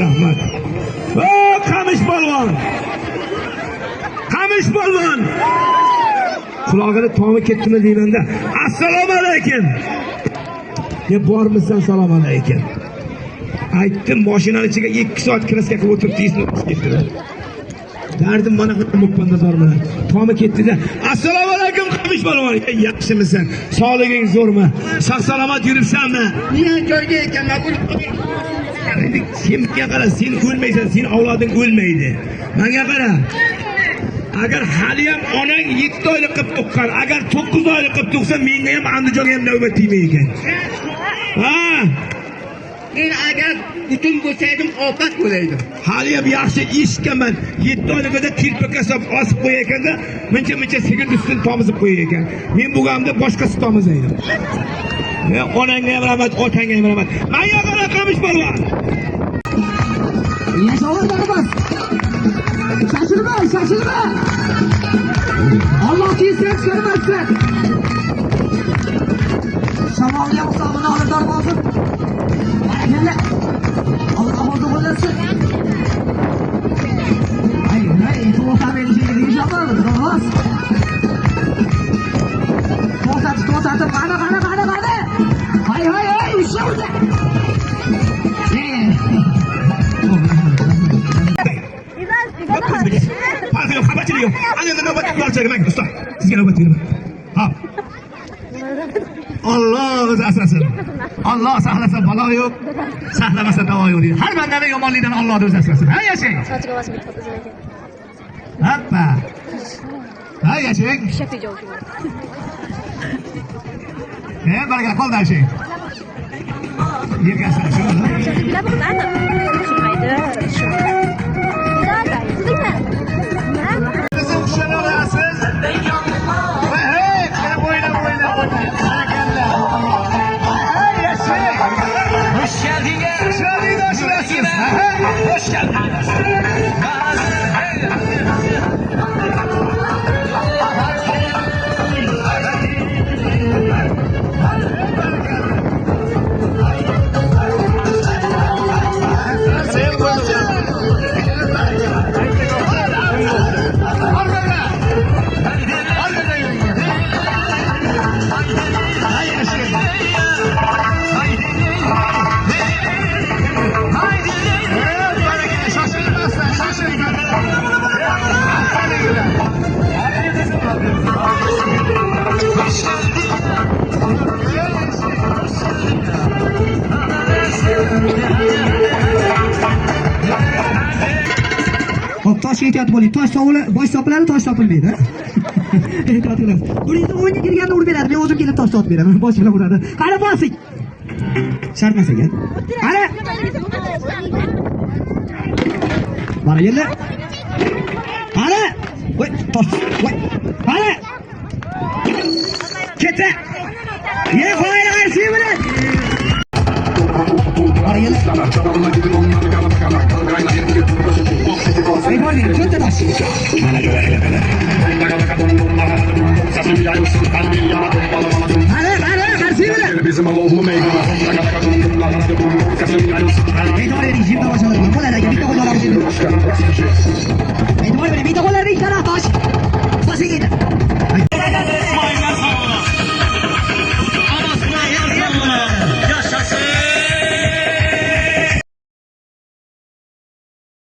Rahmat. Qamish polvon. Qulog'ini tomi ketdimi deymanda. Assalomu alaykum. Ne bormisan, salom alaykum. Aytdim, mashinaning ichiga 2 soat kraska qilib o'tiribdingiz. Dardim mana muqpandazorman. Tomi ketdi-da. Assalomu alaykum Qamish polvon. Yaxshimisan? Sog'liging zo'rmi? Sog' salomat yuribsanmi? Men joyga ekanman. Senga qara, sen o'lmaysan, sen avloding o'lmaydi. Menga qara. Agar hali ham onang 7 oylik qilib tuqqan, agar 9 oylik qilib tuqsa, menga ham Andijonga ham navbat tegmay ekan. Ha? Men agar butun bo'lsaydim, ofat bo'laydim. Hali ham yaxshi eshitganman. 7 oyligida kirpikka solib osib qo'yar ekanda, muncha sigir ustini tomizib qo'yar ekan. Men bu gamda boshqasi tomizaydim. Onangga ham rahmat, otangga ham rahmat. Menga qara Qamish polvon. Yashovlar bas. Şaşırma. Allah kimseye çıkarmasın. Şamalya musamını alır darmasın. Hareketler. Allah orada bulasın. Hayır. Tuğla beni çekildiği şamal. Olmaz. Tuğla. Kana. Hayır. Üşe burada. Kapatıyorum. Annemden nöbet yapacağım. Usta. Sizge nöbet verin. Ha. Allah asasın. Allah sahlasın bala yok. Sahlamasa dava yok diyor. Her benden yomonlikdan Allah o'zi asrasin. Ha yashang. Hoppa. Ha yashang. Baraka qoldi yashang. Yerga hoş geldiniz. Tosh ehtiyot bo'ling. Tosh topiladi, tosh topilmaydi. Ehtiyot qilasiz. Buningizni o'yinga kirganda urib beradi. Men o'zim kelib tosh topib beraman. Boshqalar uradi. Qani bosing. Shartmas ekan. Qani. Mana endi. Qani. Voy, tosh. Voy. Qani. Ketdi. Ye, qo'ying, qarshi bilan. Mana endi. Bizim Allah'u meydana. Eğitim öğretmeni, bir de kolları bir tane taş. Basın gidin.